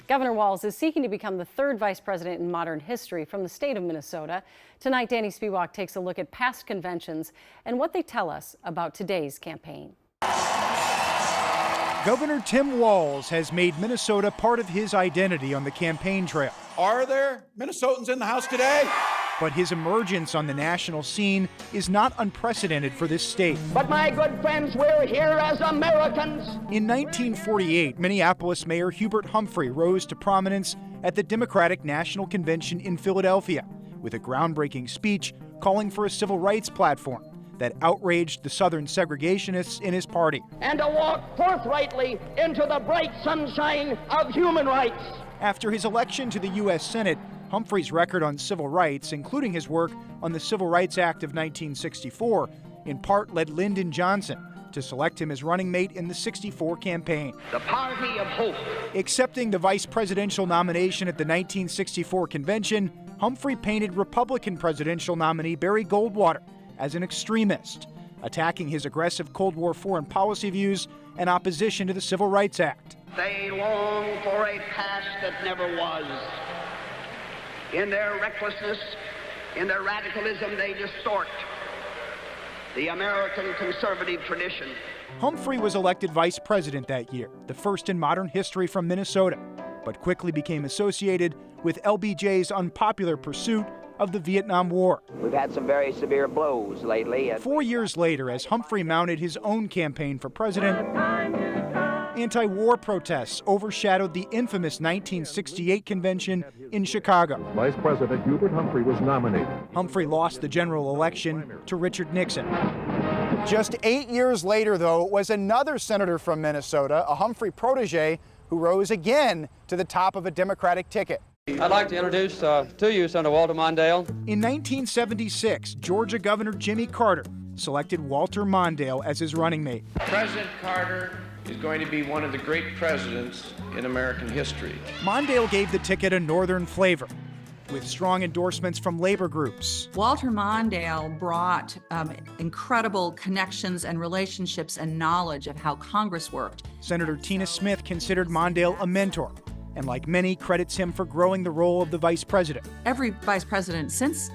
Governor Walz is seeking to become the third vice president in modern history from the state of Minnesota. Tonight, Danny Spiewak takes a look at past conventions and what they tell us about today's campaign. Governor Tim Walz has made Minnesota part of his identity on the campaign trail. Are there Minnesotans in the House today? But his emergence on the national scene is not unprecedented for this state. But my good friends, we're here as Americans. In 1948, Minneapolis Mayor Hubert Humphrey rose to prominence at the Democratic National Convention in Philadelphia with a groundbreaking speech calling for a civil rights platform that outraged the Southern segregationists in his party. And to walk forthrightly into the bright sunshine of human rights. After his election to the U.S. Senate, Humphrey's record on civil rights, including his work on the Civil Rights Act of 1964, in part led Lyndon Johnson to select him as running mate in the '64 campaign. The party of hope. Accepting the vice presidential nomination at the 1964 convention, Humphrey painted Republican presidential nominee Barry Goldwater as an extremist, attacking his aggressive Cold War foreign policy views and opposition to the Civil Rights Act. They long for a past that never was. In their recklessness, in their radicalism, they distort the American conservative tradition. Humphrey was elected vice president that year, the first in modern history from Minnesota, but quickly became associated with LBJ's unpopular pursuit of the Vietnam War. We've had some very severe blows lately. 4 years later, as Humphrey mounted his own campaign for president, anti-war protests overshadowed the infamous 1968 convention in Chicago. Vice President Hubert Humphrey was nominated. Humphrey lost the general election to Richard Nixon. Just 8 years later, though, it was another senator from Minnesota, a Humphrey protege, who rose again to the top of a Democratic ticket. I'd like to introduce to you Senator Walter Mondale. In 1976, Georgia Governor Jimmy Carter selected Walter Mondale as his running mate. President Carter is going to be one of the great presidents in American history. Mondale gave the ticket a northern flavor, with strong endorsements from labor groups. Walter Mondale brought incredible connections and relationships and knowledge of how Congress worked. Senator Tina Smith considered Mondale a mentor, and like many, credits him for growing the role of the vice president. Every vice president since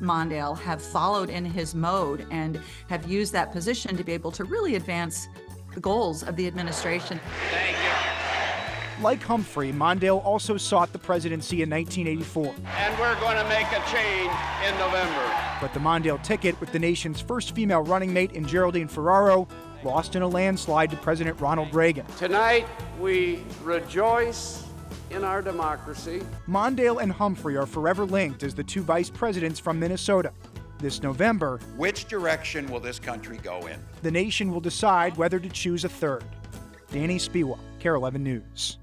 Mondale have followed in his mode and have used that position to be able to really advance the goals of the administration. Thank you. Like Humphrey, Mondale also sought the presidency in 1984. And we're going to make a change in November. But the Mondale ticket, with the nation's first female running mate in Geraldine Ferraro, lost in a landslide to President Ronald Reagan. Tonight, we rejoice in our democracy. Mondale and Humphrey are forever linked as the two vice presidents from Minnesota. This November, Which direction will this country go in? the nation will decide whether to choose a third. Danny Spiewak, KARE 11 News.